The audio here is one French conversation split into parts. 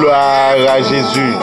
Gloire à Jésus.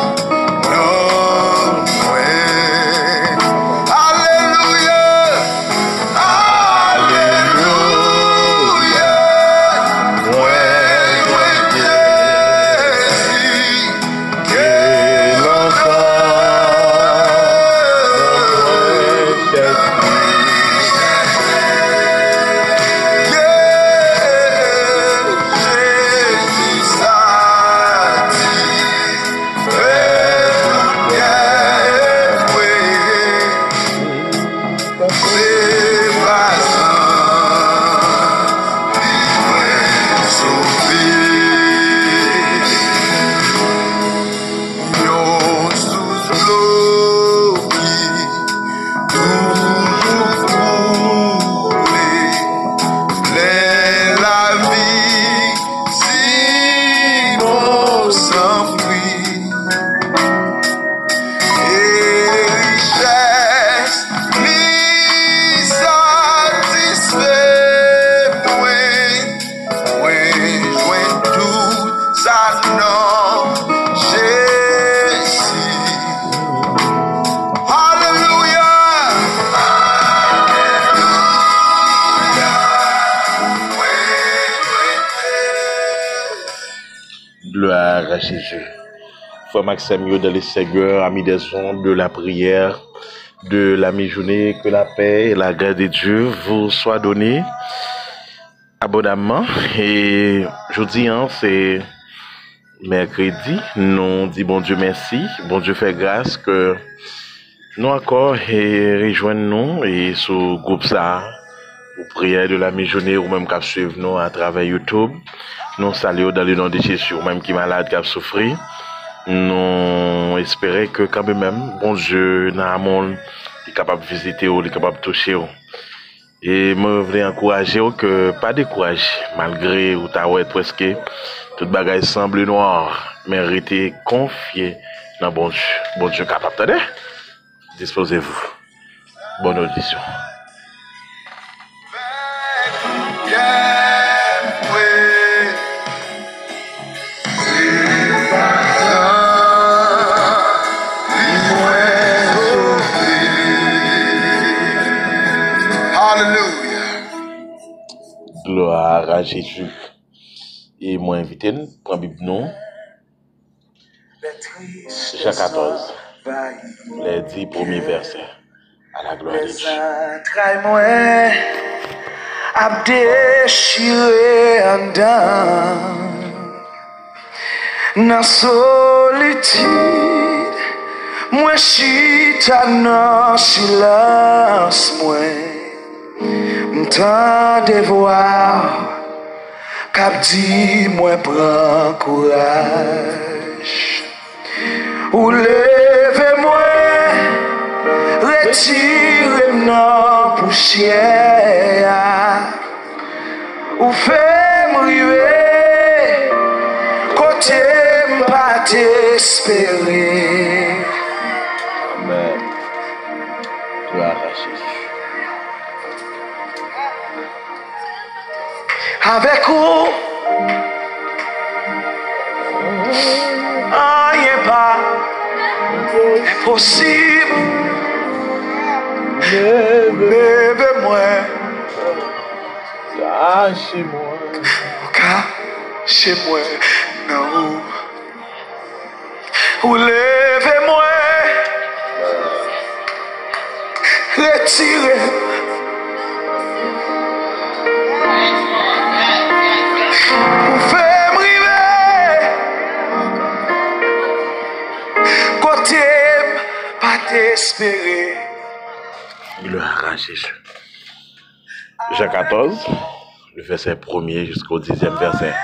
Gloire à Jésus. Frère Maxime, dans les Seigneurs, amis des ondes, de la prière, de la mi-journée, que la paix et la grâce de Dieu vous soient données abondamment. Et je dis, c'est mercredi, nous disons bon Dieu merci, bon Dieu fait grâce que nous encore et rejoignons et sur le groupe ça, pour prière de la mi-journée ou même qu'à suivre nous à travers YouTube. Nous saluons dans le nom de Jésus, ou même qui est malade, qui a souffert. Nous espérons que quand même, bon Dieu, dans le monde, il est capable de visiter ou il est capable de toucher. Et moi, je voulais encourager que pas décourager, malgré ou ta ouais presque, toute bagaille semble noire, mais restez confié dans bon Dieu. Bon Dieu capable, attendez? Disposez-vous. Bonne audition. Gloire à Jésus. Et moi invité pour Bible non. Jean 14. Les 10 premiers versets. À la gloire de Dieu. Dans solitude, moi chita dans silence, moi m'tend de voir, cap dit moi prends courage, ou levez-moi, retirez dans poussière, ou fait-moi river, côté m'pas t'espérer. Amen. Gloire à Jésus. Avec vous, rien pas impossible. Levez-moi, Cachez-moi. Cachez-moi, non. Ou levez-moi, retirez. Espérer. Gloire à Jésus. Jean 14, le verset 1er jusqu'au 10e verset.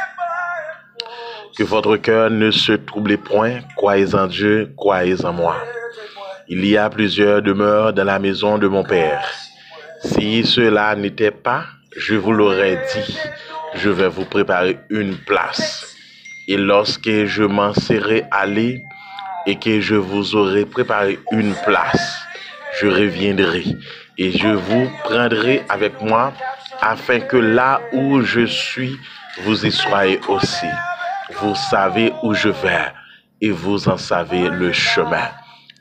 Que votre cœur ne se trouble point, croyez en Dieu, croyez en moi. Il y a plusieurs demeures dans la maison de mon Père. Si cela n'était pas, je vous l'aurais dit, je vais vous préparer une place. Et lorsque je m'en serai allé, et que je vous aurai préparé une place, je reviendrai et je vous prendrai avec moi afin que là où je suis, vous y soyez aussi. Vous savez où je vais et vous en savez le chemin.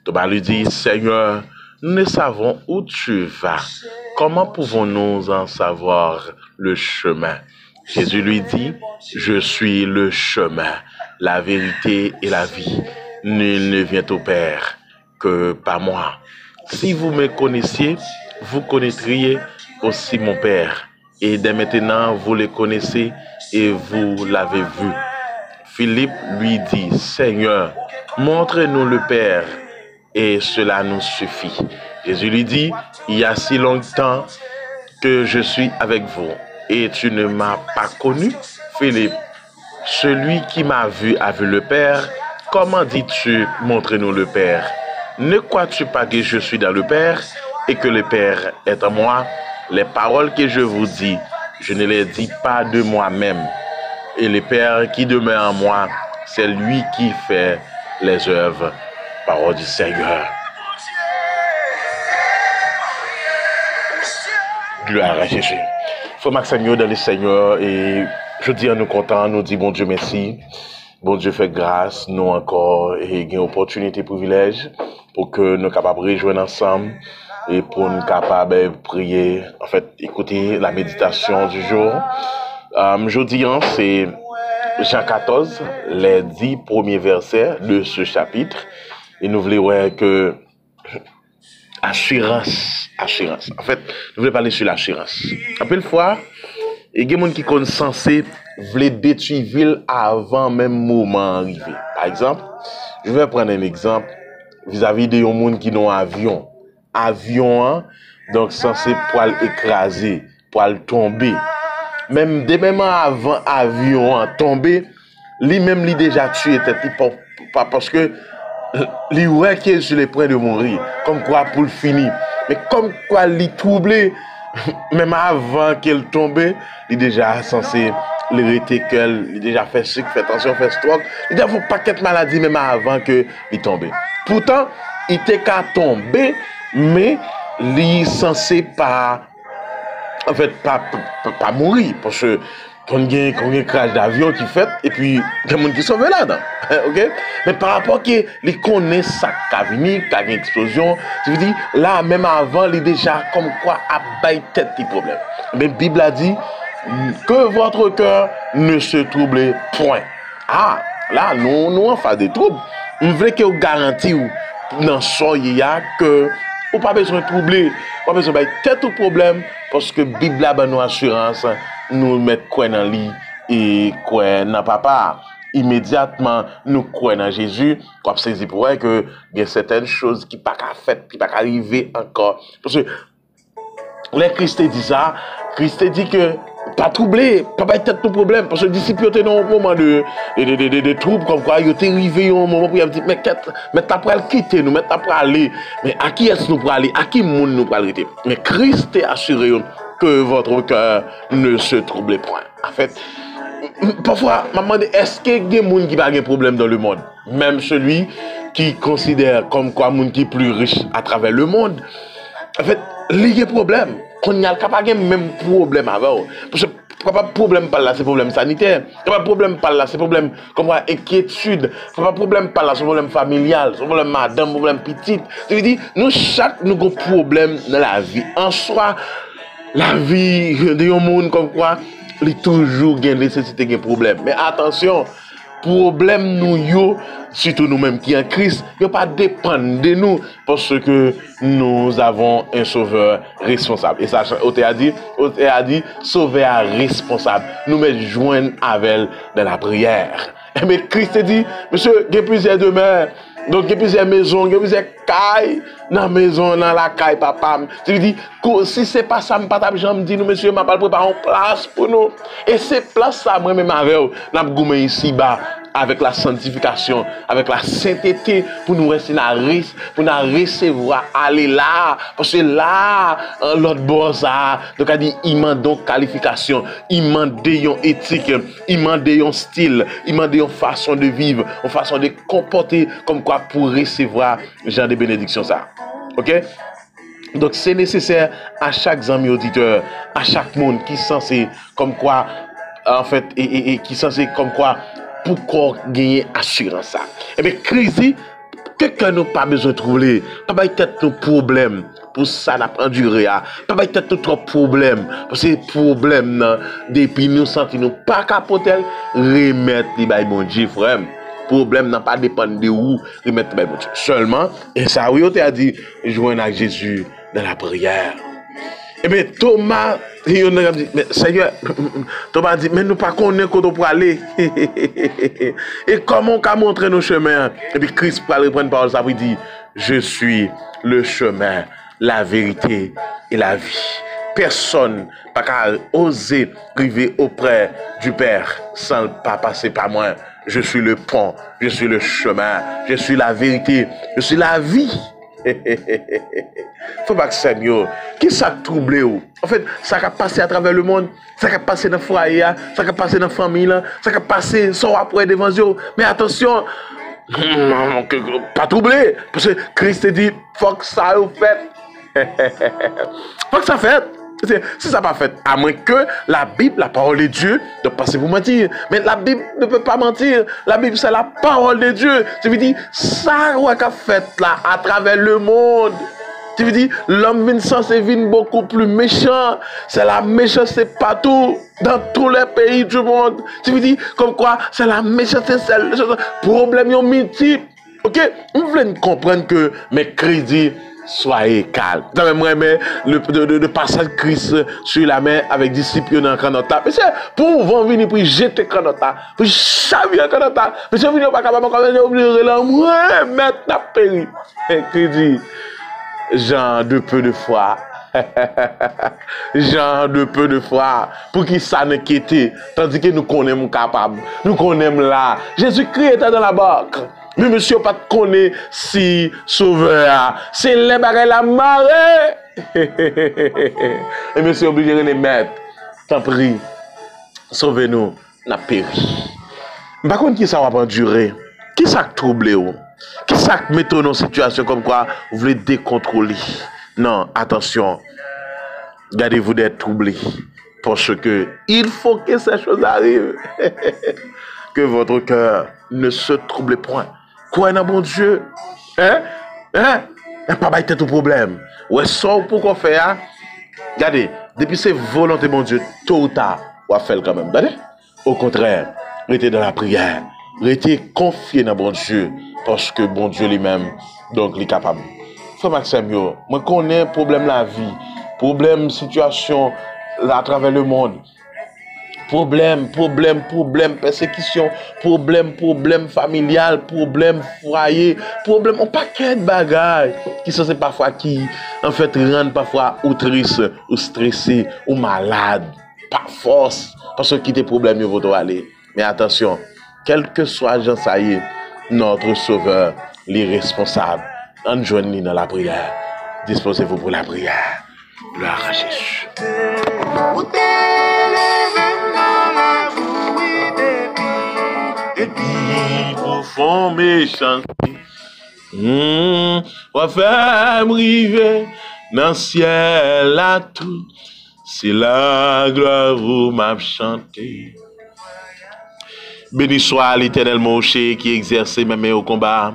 Thomas lui dit, Seigneur, nous ne savons où tu vas. Comment pouvons-nous en savoir le chemin? Jésus lui dit, je suis le chemin, la vérité et la vie. Nul ne vient au Père que par moi. Si vous me connaissiez, vous connaîtriez aussi mon Père. Et dès maintenant, vous le connaissez et vous l'avez vu. Philippe lui dit, Seigneur, montre-nous le Père et cela nous suffit. Jésus lui dit, il y a si longtemps que je suis avec vous et tu ne m'as pas connu, Philippe. Celui qui m'a vu a vu le Père. Comment dis-tu, montre-nous le Père? Ne crois-tu pas que je suis dans le Père et que le Père est en moi? Les paroles que je vous dis, je ne les dis pas de moi-même. Et le Père qui demeure en moi, c'est lui qui fait les œuvres. Parole du Seigneur. Gloire à Jésus. Frère Maxime, dans le Seigneur, et je dis à nous contents, nous dit bon Dieu merci. Bon Dieu fait grâce, nous encore, et une opportunité, privilège, pour que nous soyons capables de rejoindre ensemble et pour nous capables de prier, en fait, écouter la méditation du jour. Jeudi, c'est Jean 14, les 10 premiers versets de ce chapitre. Et nous voulons voir que assurance. En fait, nous voulons parler sur l'assurance. Un peu de fois, il y a des gens qui sont censés vouloir détruire la ville avant même le moment arrivé. Par exemple, je vais prendre un exemple vis-à-vis de gens qui ont un avion. Avion, donc censé pour écraser, pour tomber. Même avant avion tomber, lui-même lui déjà tué tête pas parce que lui ouais qu'il est sur les points de mourir comme quoi pour le finir mais comme quoi lui troublé même avant qu'elle tombe il déjà censé le rétéquel il déjà fait sucre fait attention fait stroke il déjà fait paquet de maladies même avant que il tombe pourtant il était qu'à tomber mais il censé pas en fait pas mourir parce que quand il y a un crash d'avion qui fait et puis il y a des gens qui sont là-dedans. OK? Mais par rapport que les connaissent ça qui a venu, qui a une explosion, tu veux dire là même avant il déjà comme quoi à bailler tête des problèmes. Mais la Bible a dit que votre cœur ne se trouble point. Ah, là nous en face des troubles. On veut que vous garantir dans soyez que ou pas besoin de troubler, pas besoin de tête au problème parce que la Bible a une assurance. Nous mettons quoi dans lit et quoi dans papa. Immédiatement, nous croyons dans Jésus, comme saisir pour vrai que il y a certaines choses qui ne sont pas faites, qui ne sont pas arriver encore. Parce que les Christ dit ça, Christ dit que pas troubler, pas être tout problème. Parce que les disciples étaient dans un moment de trouble, comme quoi ils étaient arrivés au moment où ils dit mais t'as pas le quitter nous, mais t'as pas aller. Mais à qui est-ce nous pour aller? À qui monde nous pour aller? Mais Christ est assuré que votre cœur ne se trouble point. En fait, parfois, je me demande, est-ce qu'il y a des gens qui n'ont pas de problème dans le monde? Même celui qui considère comme quoi un qui est plus riche à travers le monde. En fait, il y a des problèmes. On a pas de même problème avant. Parce que pas de problème par là, c'est problème sanitaire. Pas de problème par là, c'est problème comme quoi inquiétude. Pas de problème par là, c'est problème familial, c'est problème madame, problème petite. Je veux dire, nous chaque nous avons problème dans la vie. En soi, la vie de un monde comme quoi, il y a toujours une nécessité, un problème. Mais attention, problème nous, surtout nous-mêmes qui en Christ, ne pas dépendre de nous parce que nous avons un sauveur responsable. Et ça, on a dit, sauveur responsable. Nous mettons joindre avec dans la prière. Mais Christ dit, monsieur, il y a plusieurs demeures. Donc, il y a plusieurs maisons, il y a plusieurs cailles dans la maison, dans la caille, papa. Tu lui dis, si ce n'est pas ça, je ne peux pas dire, nous, monsieur, je ne peux pas préparer une place pour nous. Et c'est place, ça, moi-même, avec nous, nous ici, bas, avec la sanctification, avec la sainteté, pour nous rester dans le risque, pour nous recevoir, aller là. Parce que là, l'autre boss, donc, il dit, il demande donc qualification, il demande une éthique, il demande un style, il demande une façon de vivre, une façon de comporter, comme quoi pour recevoir genre de bénédiction ça. OK? Donc c'est nécessaire à chaque ami auditeur, à chaque monde qui est censé comme quoi en fait et qui est censé comme quoi pour qu'on gagne assurance ça. Et bien, crise, quelqu'un n'a pas besoin de trouver. Pas peut-être nos problèmes. Pour ça, n'a pas enduré. Pas peut-être trop problèmes. Parce que problème, depuis nous sentons nous pas capoter, remettre les bails bon Dieu, frère. Problème n'a pas dépendre de où, remettre les bails bon Dieu. Seulement, et ça, oui, on t'a dit, joindre avec Jésus dans la prière. Eh bien, Thomas, il a dit, mais Seigneur, Thomas dit, mais nous pas connaissons qu'on pour aller. Et comment on peut montrer nos chemins? Et puis Christ va reprendre parole, ça veut dire, je suis le chemin, la vérité et la vie. Personne n'a qu'à oser arriver auprès du Père sans pas passer par moi. Je suis le pont, je suis le chemin, je suis la vérité, je suis la vie. Faut pas que ça mieux. Qui ça trouble ou? En fait, ça a passé à travers le monde, ça a passé dans le foyer, ça a passé dans la famille, ça a passé sans après devant Dieu. Mais attention, pas troubler, parce que Christ dit, faut que ça fait. Faut que ça fait. Si ça n'a pas fait, à moins que la Bible, la parole de Dieu, ne passe pour mentir. Mais la Bible ne peut pas mentir. La Bible, c'est la parole de Dieu. Tu veux dire, ça qu'a fait là, à travers le monde. Tu veux dire, l'homme vient censé venir beaucoup plus méchant. C'est la méchanceté partout, dans tous les pays du monde. Tu veux dire, comme quoi, c'est la méchanceté, c'est le problème multiple. Ok? Vous voulez comprendre que mes crédits, soyez calme. Dans même le passage de Christ sur la mer avec disciples dans le canota. Mais c'est pour vous venir pour jeter le canota, pour chavier le canota. Mais si vous venez pas capable de oublier là, maintenant péri. Qui dit Jean de peu de foi. Jean de peu de foi. Pour qui ça n'inquiète, tandis que nous connaissons capable. Nous connaissons là. Jésus-Christ était dans la barque. Mais monsieur pas connaît si sauveur. C'est les bagages la marée. Et monsieur obligé de les mettre. T'en prie. Sauvez-nous. N'a péri. Par contre, qui ça va pas durer? Qui ça trouble ou? Qui ça met dans une situation comme quoi vous voulez décontrôler? Non, attention. Gardez-vous d'être troublé. Parce que il faut que ces choses arrivent. Que votre cœur ne se trouble point. Quoi dans bon Dieu? Hein? Pas bailler tout problème. Ouais, ça pour qu'on fait, hein? Regardez, depuis c'est volonté bon Dieu, tôt ou tard, on va faire quand même. Regardez? Au contraire, restez dans la prière. Restez confié dans bon Dieu. Parce que bon Dieu lui-même, donc, il est capable. Frère Maxime, moi connais problème la vie, problème situation à travers le monde. Problème, persécution, problème familial, problème foyer, problème, un paquet de bagages qui sont parfois qui, en fait, rendent parfois ou triste, ou stressé, ou malade, par force, parce que quitter problème, il faut aller. Mais attention, quel que soit Jean Saïe, notre sauveur, l'irresponsable, enjoignez dans la prière. Disposez-vous pour la prière. Gloire à Jésus. Profond méchant, va faire briver dans le ciel à tout, c'est la gloire vous m'a chanté. Béni soit l'Éternel mon rocher qui exerce mes mains au combat,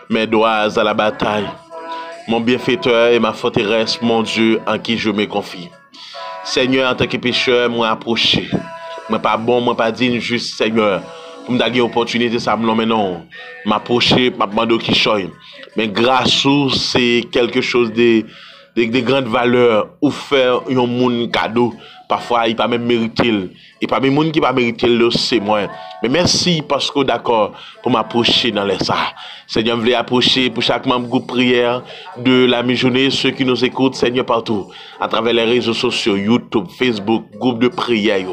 mes doigts à la bataille, mon bienfaiteur et ma forteresse, mon Dieu en qui je me confie. Seigneur, en tant que pécheur, moi approché, moi pas bon, moi pas digne, juste Seigneur. Pour me donner l'opportunité, ça me l'emmène non. M'approcher, m'apprendre qui choye. Mais grâce à c'est quelque chose de grande valeur ou faire un monde cadeau. Parfois, il pas même mériter. Et pas même monde qui pas mériter le c'est moi. Mais merci parce que d'accord pour m'approcher dans les ça. Seigneur, je voulais approcher pour chaque membre groupe prière de la mi-journée, ceux qui nous écoutent, Seigneur, partout, à travers les réseaux sociaux, YouTube, Facebook, groupe de prière.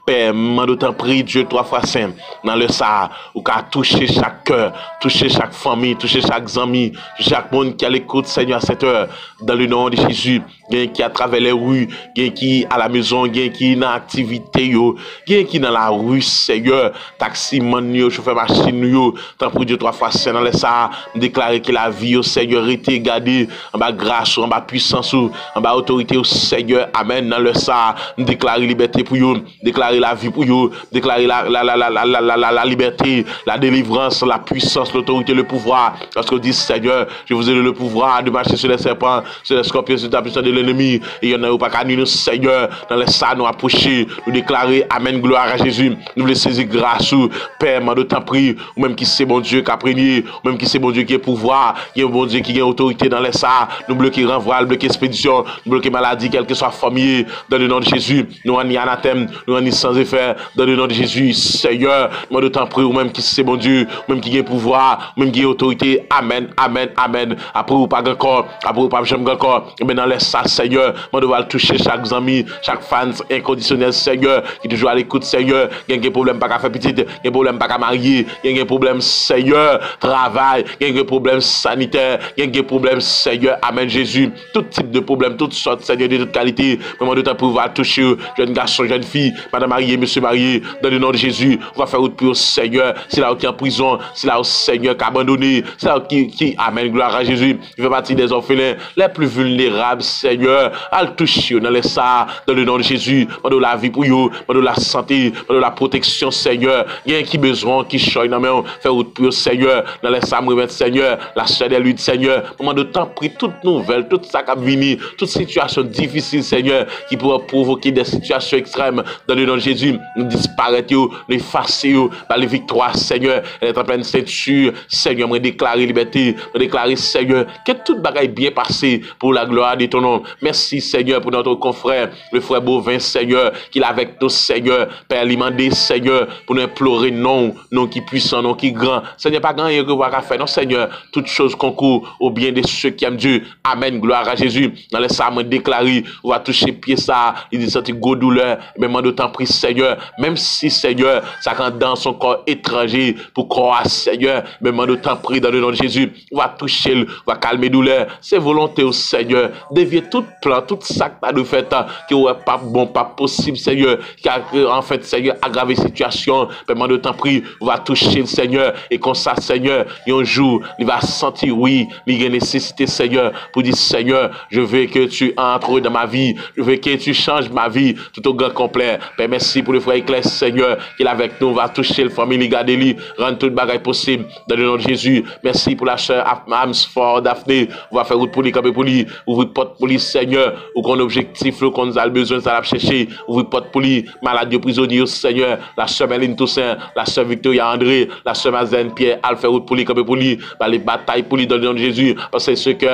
Père, m'en prie, Dieu 3 fois saint, dans le ça, ou qu'à toucher chaque cœur, toucher chaque famille, toucher chaque ami, chaque monde qui a l'écoute, Seigneur, à cette heure, dans le nom de Jésus. gen qui à travers les rues, gen qui à la maison, gen qui dans activité yo, gen qui dans la rue, Seigneur, taximan yo, chauffeur machine yo, tant pour Dieu 3 fois saint dans les ça, déclarer que la vie au Seigneur était gardée en bas grâce, en bas puissance, en bas autorité au Seigneur, amen, dans le ça, déclarer liberté pour yo, déclarer la vie pour yo, déclarer la liberté, la délivrance, la puissance, l'autorité, le pouvoir, parce qu'on dit Seigneur, je vous ai donné le pouvoir de marcher sur les serpents, sur les scorpions, sur la puissance de l'ennemi, et il y en a pas qu'à nous, Seigneur, dans les ça, nous approcher, nous déclarer, amen, gloire à Jésus, nous voulons saisir grâce, Père, de temps pris, ou même qui c'est bon Dieu qui a prégné, ou même qui c'est bon Dieu qui est pouvoir, qui est bon Dieu qui a autorité dans les ça, nous bloquer renvoi, bloquer expédition, nous bloquer maladie, quelle que soit famille, dans le nom de Jésus, nous en y anathème, nous en y sans effet, dans le nom de Jésus, Seigneur, nous de temps pris, ou même qui c'est bon Dieu, ou même qui a pouvoir, ou même qui a autorité, amen, amen, amen, après ou pas encore, après ou pas jamais encore, mais dans les ça, Seigneur, nous devons toucher chaque ami, chaque fan inconditionnel, Seigneur, qui est toujours à l'écoute, Seigneur, il y a un problème pas qu'à faire petit, il y a un problème pas qu'à marier, il y a un problème, Seigneur, travail, il y a un problème sanitaire, il y a un problème, Seigneur, amen, Jésus, tout type de problème, toutes sortes, Seigneur, de toute qualité, moment de temps pour pouvoir toucher, jeune garçon, jeune fille, madame mariée, monsieur marié, dans le nom de Jésus, on va faire autre pour Seigneur, c'est là qui est en prison, c'est là où Seigneur qui a abandonné, c'est là qui, amen, gloire à Jésus, il fait partie des orphelins, les plus vulnérables, Seigneur, à le toucher, dans les ça, dans le nom de Jésus, dans la vie pour eux, dans la santé, dans la protection, Seigneur, il y a qui besoin, qui choisit, dans main, faire autre pour Seigneur, dans les ça, Seigneur, la chair des luttes, Seigneur, moment de temps, pris toute nouvelle, toute ça qui a venu, toute situation difficile, Seigneur, qui pourrait provoquer des situations extrêmes, dans le nom de Jésus, nous disparaître, nous effacer, par les victoires, Seigneur, elle est en pleine ceinture, Seigneur, me déclarer liberté, me déclarer, Seigneur, que toute bagaille bien passée pour la gloire de ton nom. Merci, Seigneur, pour notre confrère, le frère Bovin, Seigneur, qu'il est avec nous, Seigneur, Père, l'imandé, Seigneur, pour nous implorer, non qui puissant, non qui grand, Seigneur, pas grand, il n'y a faire, non, Seigneur, toutes choses concourent au bien de ceux qui aiment Dieu. Amen, gloire à Jésus. Dans les psaumes déclarés, on va toucher pied ça, il dit sentir gros douleur, mais moi d'autant prie, Seigneur, même si, Seigneur, ça rentre dans son corps étranger pour croire, Seigneur, mais moi d'autant prie dans le nom de Jésus, on va toucher, on va calmer douleur, c'est volonté au Seigneur, dévier tout plan, tout ça que tu as de fait, qui n'est pas bon, pas possible, Seigneur, qui a en fait, Seigneur, aggravé la situation, mais moi d'autant prie, on va toucher le Seigneur, et comme ça, Seigneur, un jour, il va sentir, oui, il y a nécessité, Seigneur, pour dire, Seigneur, je veux que tu entres dans ma vie, je veux que tu changes ma vie tout au grand complet. Père, merci pour le frère Éclair, Seigneur, qui est avec nous, va toucher le famille, garder lui, rendre toute bagaille possible dans le nom de Jésus. Merci pour la sœur Amsford, Daphné, on va faire route pour lui, camper pour lui, ouvrir porte pour lui, Seigneur, ou qu'on objectif, qu'on a besoin, ça l'a chercher, ouvrir porte pour lui, maladie prisonnier, Seigneur, la sœur Méline Toussaint, la sœur Victoria André, la sœur Mazen Pierre, elle fait route pour lui, camper pour lui, les batailles pour lui dans le nom de Jésus, parce que ce que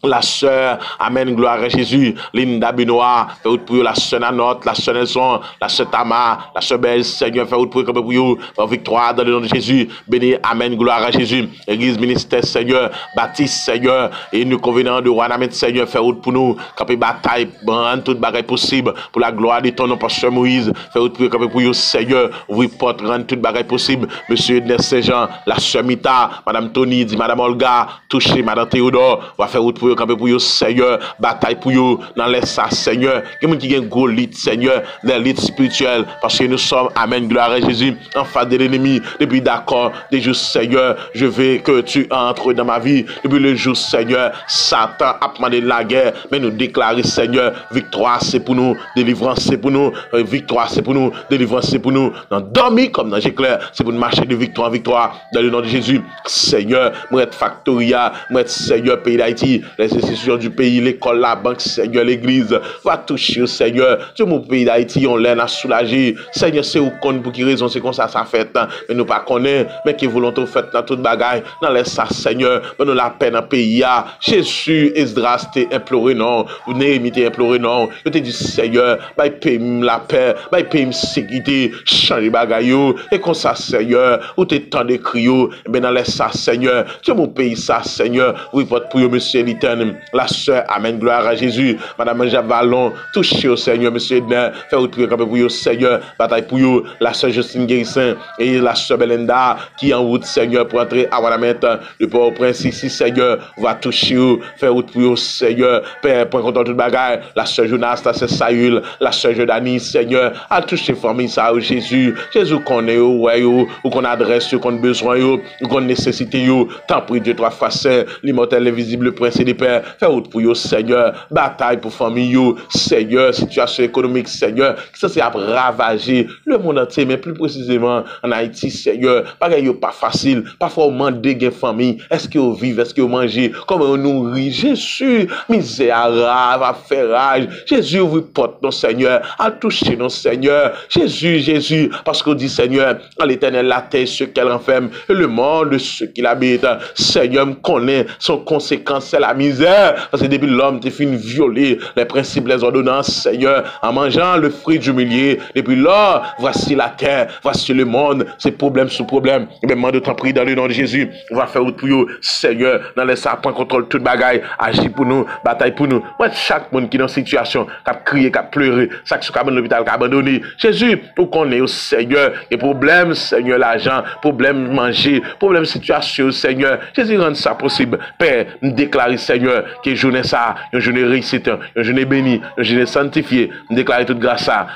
la sœur, amen, gloire à Jésus, Linda Benoît, fait route pour la sœur Nanotte, la sœur Nelson, la sœur Tamar, la sœur Belle, Seigneur, fait route pour vous, victoire dans le nom de Jésus, béni, amen, gloire à Jésus, Église, ministère, Seigneur, baptiste, Seigneur, et nous convenons de roi, amen, Seigneur, fait route pour nous, camper bataille, rendre toute bagaille possible, pour la gloire de ton nom, pasteur Moïse, fait route pour vous, Seigneur, ouvrir porte, rendre toute bagaille possible, monsieur Edner Saint-Jean, la sœur Mita, madame Tony, dit madame Olga, touché, madame Théodore, va faire route pour camper pour vous, Seigneur, bataille pour vous, dans les ça, Seigneur, qui a un gros lit, Seigneur, des lits spirituels, parce que nous sommes, amen, gloire à Jésus, en face de l'ennemi, depuis d'accord, des jours, Seigneur, je veux que tu entres dans ma vie, depuis le jour, Seigneur, Satan a demandé la guerre, mais nous déclarer, Seigneur, victoire c'est pour nous, délivrance c'est pour nous, victoire c'est pour nous, délivrance c'est pour nous, dans dormir comme dans j'éclaire, c'est pour nous marcher de victoire en victoire, dans le nom de Jésus, Seigneur, moi être Factoria, moi être Seigneur, pays d'Haïti, les institutions du pays, l'école, la banque, Seigneur, l'église, va toucher, Seigneur, tout mon pays d'Haïti, on l'aide à soulager, Seigneur, c'est où qu'on pour qui raison, c'est comme ça fait, mais nous pas connaît, mais qui volonté fait dans toute bagaille, dans les ça, Seigneur, mais nous la peine dans le pays, Jésus, Esdras, t'es imploré, non, ou Néhémie, t'es imploré, non, je te dis, Seigneur, bah, paye la paix, bah, paye sécurité, change bagaille, et comme ça, Seigneur, où t'es tant de crio, mais dans les ça, Seigneur, tu mon pays, ça, Seigneur, oui, votre pour monsieur, Ethan, la sœur, amen, gloire à Jésus. Madame Javalon, touchez au Seigneur, monsieur Edna, faites votre prière pour vous, Seigneur, bataille pour vous, la sœur Justine Guérissin et la sœur Belinda qui est en route, Seigneur, pour entrer à Wanamette, le Port-au-Prince ici, Seigneur, va toucher vous, faire votre prière, Seigneur, Père, pour contrôler toute bagarre, la sœur Jonas, la sœur Saül, la sœur Jordanie, Seigneur, à toucher famille, ça, Jésus, Jésus connaît, ouais, ou qu'on adresse, ou qu'on besoin, ou qu'on nécessité, tant prie Dieu, trois fois saint, l'immortel, l'invisible, le prince et des pères, faire votre prière, Seigneur, bataille pour famille, Seigneur, situation économique, Seigneur, qui ça c'est à ravager le monde entier, mais plus précisément en Haïti, Seigneur, pas facile, parfois on demande des familles, est-ce que vous vivez, est-ce que vous mangez, comment on nourrit, Jésus, misère, va faire rage, Jésus ouvre porte, non Seigneur, à toucher, non Seigneur, Jésus, parce qu'on dit Seigneur, à l'éternel la terre, ceux qu'elle renferme, et le monde, ceux qui l'habitent, Seigneur, me connaît, son conséquence, c'est la misère, parce que depuis l'homme, t'es fini violer les principes, les ordonnances, Seigneur, en mangeant le fruit du milieu, depuis là, voici la terre, voici le monde, c'est problème sous problème, et bien, de t'en prier dans le nom de Jésus, on va faire autre pour vous, Seigneur, dans les sapins, contrôle toute bagaille, agis pour nous, bataille pour nous, moi, chaque monde qui est dans une situation, qui a crié, qui a pleuré, chaque qui est dans l'hôpital, qui a abandonné, Jésus, pour qu'on ait au Seigneur, et problème, Seigneur, l'argent, problème manger, problème situation, Seigneur, Jésus rend ça possible, Père, nous déclarer, Seigneur, que journée ça, une journée réussite, une journée bénie, une journée sanctifiée, nous déclarer toute grâce à,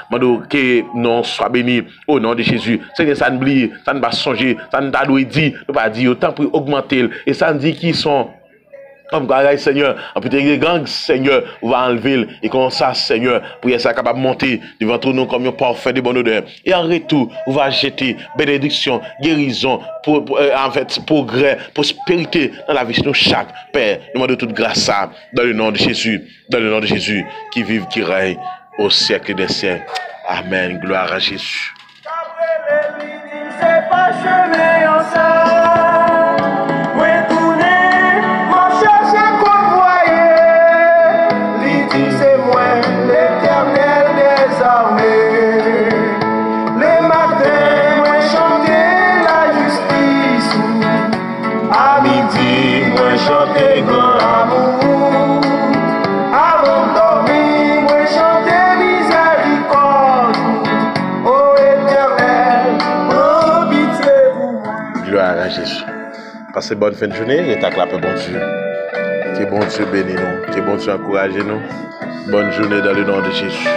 que non soit béni, au nom de Jésus, Seigneur, ça n'oublie, ça ne va songer, ça ne t'a dit, ne pas dire, autant pour augmenter, et ça ne dit qui sont, comme quoi, Seigneur, en plus des gangs, Seigneur, on va enlever, et comme ça, Seigneur, pour être capable de monter devant tout nous comme un parfait de bonne odeur. Et en retour, on va jeter bénédiction, guérison, en fait, progrès, prospérité dans la vie de nous chaque Père. Nous demandons toute grâce à, dans le nom de Jésus, qui vive, qui règne au siècle des siècles. Amen. Gloire à Jésus. C'est pas chemin chanter grand amour. Avant de dormir, moi chanter miséricorde. Ô Éternel, oh pitié pour moi. Gloire à Jésus. Passez bonne fin de journée et t'acclapez bon Dieu. Que bon Dieu bénisse nous. Que bon Dieu encourage nous. Bonne journée dans le nom de Jésus.